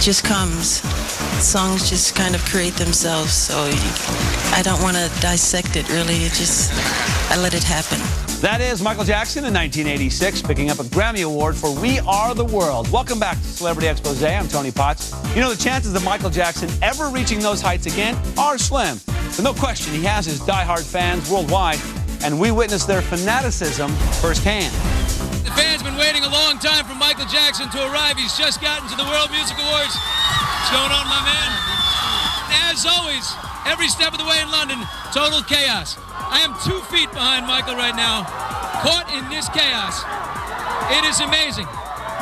just comes. Songs just kind of create themselves, so I don't want to dissect it really. I let it happen. That is Michael Jackson in 1986, picking up a Grammy Award for We Are the World. Welcome back to Celebrity Expose. I'm Tony Potts. You know, the chances of Michael Jackson ever reaching those heights again are slim. But no question, he has his diehard fans worldwide, and we witnessed their fanaticism firsthand. The fans been waiting a long time for Michael Jackson to arrive. He's just gotten to the World Music Awards. What's going on, my man? As always, every step of the way in London, total chaos. I am 2 feet behind Michael right now, caught in this chaos. It is amazing.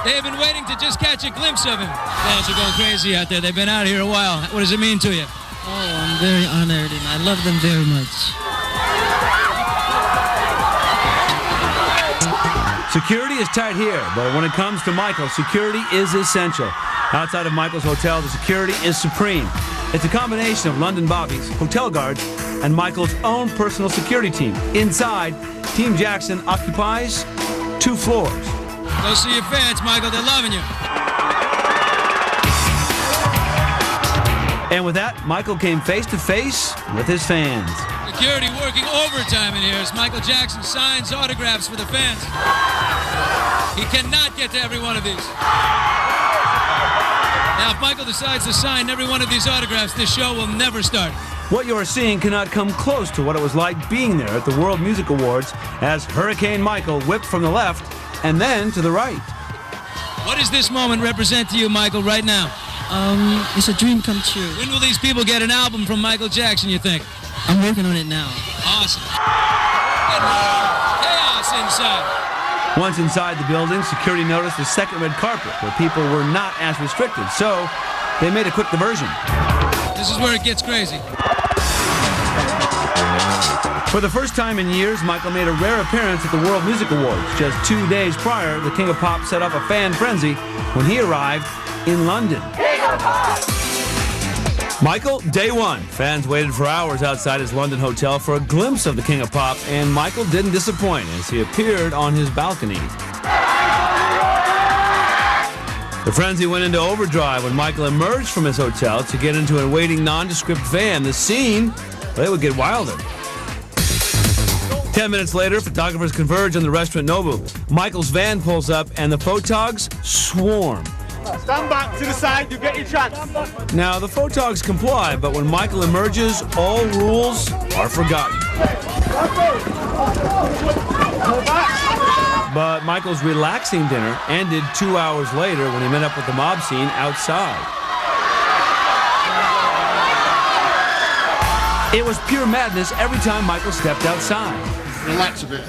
They have been waiting to just catch a glimpse of him. Fans are going crazy out there. They've been out here a while. What does it mean to you? Oh, I'm very honored, and I love them very much. Security is tight here, but when it comes to Michael, security is essential. Outside of Michael's hotel, the security is supreme. It's a combination of London Bobbies, hotel guards, and Michael's own personal security team. Inside, Team Jackson occupies 2 floors. Go see your fans, Michael. They're loving you. And with that, Michael came face to face with his fans. Security working overtime in here as Michael Jackson signs autographs for the fans. He cannot get to every one of these. Now, if Michael decides to sign every one of these autographs, this show will never start. What you are seeing cannot come close to what it was like being there at the World Music Awards as Hurricane Michael whipped from the left and then to the right. What does this moment represent to you, Michael, right now? It's a dream come true. When will these people get an album from Michael Jackson, you think? I'm working on it now. Awesome. And more chaos inside. Once inside the building, security noticed a second red carpet where people were not as restricted, so they made a quick diversion. This is where it gets crazy. For the first time in years, Michael made a rare appearance at the World Music Awards. Just 2 days prior, the King of Pop set up a fan frenzy when he arrived in London. Michael, day one. Fans waited for hours outside his London hotel for a glimpse of the King of Pop, and Michael didn't disappoint as he appeared on his balcony. The frenzy went into overdrive when Michael emerged from his hotel to get into a waiting nondescript van. The scene, well, it would get wilder. 10 minutes later, photographers converge on the restaurant Nobu. Michael's van pulls up, and the photogs swarm. Stand back to the side, you get your chance. Now, the photogs comply, but when Michael emerges, all rules are forgotten. But Michael's relaxing dinner ended 2 hours later when he met up with the mob scene outside. It was pure madness every time Michael stepped outside. Relax a bit.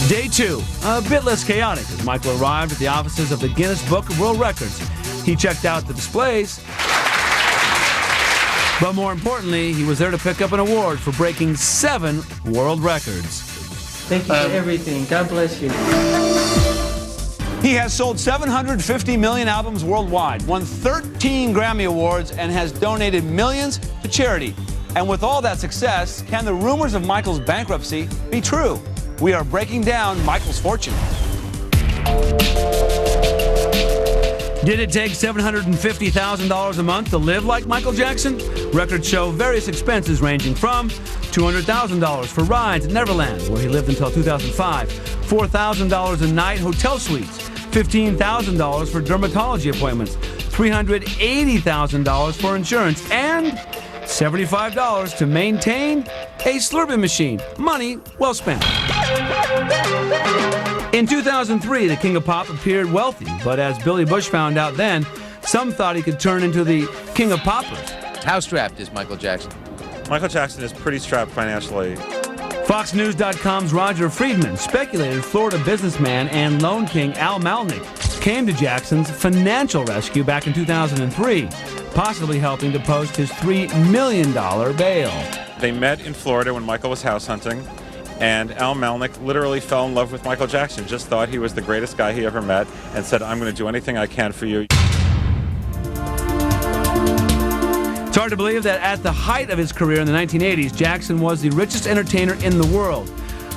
Day 2, a bit less chaotic as Michael arrived at the offices of the Guinness Book of World Records. He checked out the displays, but more importantly, he was there to pick up an award for breaking 7 world records. Thank you for everything. God bless you. He has sold 750 million albums worldwide, won 13 Grammy Awards, and has donated millions to charity. And with all that success, can the rumors of Michael's bankruptcy be true? We are breaking down Michael's fortune. Did it take $750,000 a month to live like Michael Jackson? Records show various expenses ranging from $200,000 for rides at Neverland, where he lived until 2005, $4,000 a night hotel suites, $15,000 for dermatology appointments, $380,000 for insurance, and $75 to maintain a Slurpee machine. Money well spent. In 2003, the King of Pop appeared wealthy, but as Billy Bush found out then, some thought he could turn into the King of Poppers. How strapped is Michael Jackson? Michael Jackson is pretty strapped financially. FoxNews.com's Roger Friedman speculated Florida businessman and loan king Al Malnick came to Jackson's financial rescue back in 2003, possibly helping to post his $3 million bail. They met in Florida when Michael was house hunting, and Al Malnick literally fell in love with Michael Jackson, just thought he was the greatest guy he ever met, and said, "I'm going to do anything I can for you." It's hard to believe that at the height of his career in the 1980s, Jackson was the richest entertainer in the world,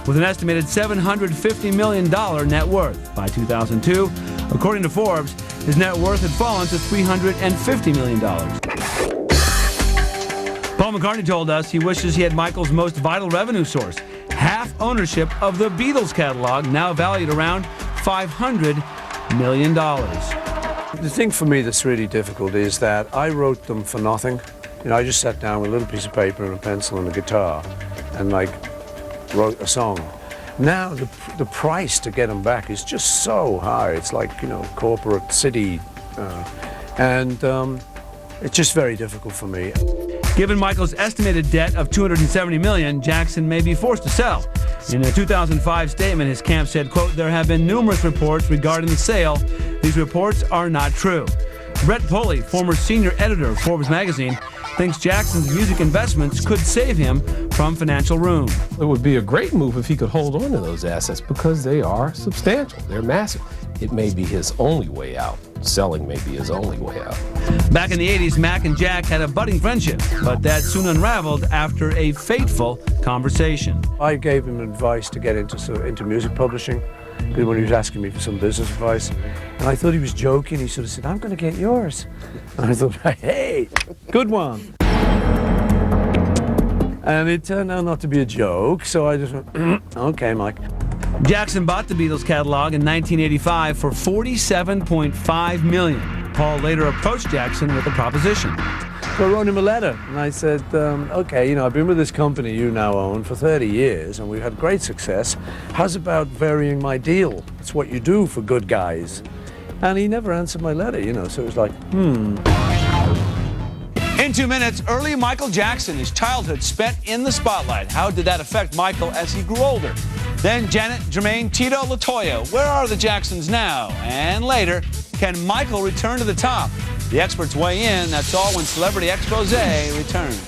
with an estimated $750 million net worth. By 2002, according to Forbes, his net worth had fallen to $350 million. Paul McCartney told us he wishes he had Michael's most vital revenue source, half ownership of the Beatles catalog, now valued around $500 million. The thing for me that's really difficult is that I wrote them for nothing. You know, I just sat down with a little piece of paper and a pencil and a guitar and wrote a song. Now the price to get them back is just so high. It's like, you know, corporate city, and it's just very difficult for me. Given Michael's estimated debt of $270 million, Jackson may be forced to sell. In a 2005 statement, his camp said, quote, "There have been numerous reports regarding the sale. These reports are not true." Brett Pulley, former senior editor of Forbes magazine, thinks Jackson's music investments could save him from financial ruin. It would be a great move if he could hold on to those assets because they are substantial. They're massive. It may be his only way out. Selling may be his only way out. Back in the 80s, Mac and Jack had a budding friendship, but that soon unraveled after a fateful conversation. I gave him advice to get into music publishing when he was asking me for some business advice. And I thought he was joking. He sort of said, "I'm going to get yours." And I thought, hey, good one. And it turned out not to be a joke, so I just went, okay, Mike. Jackson bought the Beatles catalog in 1985 for $47.5 million. Paul later approached Jackson with a proposition. So I wrote him a letter, and I said, okay, you know, I've been with this company you now own for 30 years, and we've had great success. How's about varying my deal? It's what you do for good guys. And he never answered my letter, you know, so it was like, In 2 minutes, early Michael Jackson, his childhood spent in the spotlight. How did that affect Michael as he grew older? Then Janet, Jermaine, Tito, LaToya, where are the Jacksons now? And later, can Michael return to the top? The experts weigh in. That's all when Celebrity Expose returns.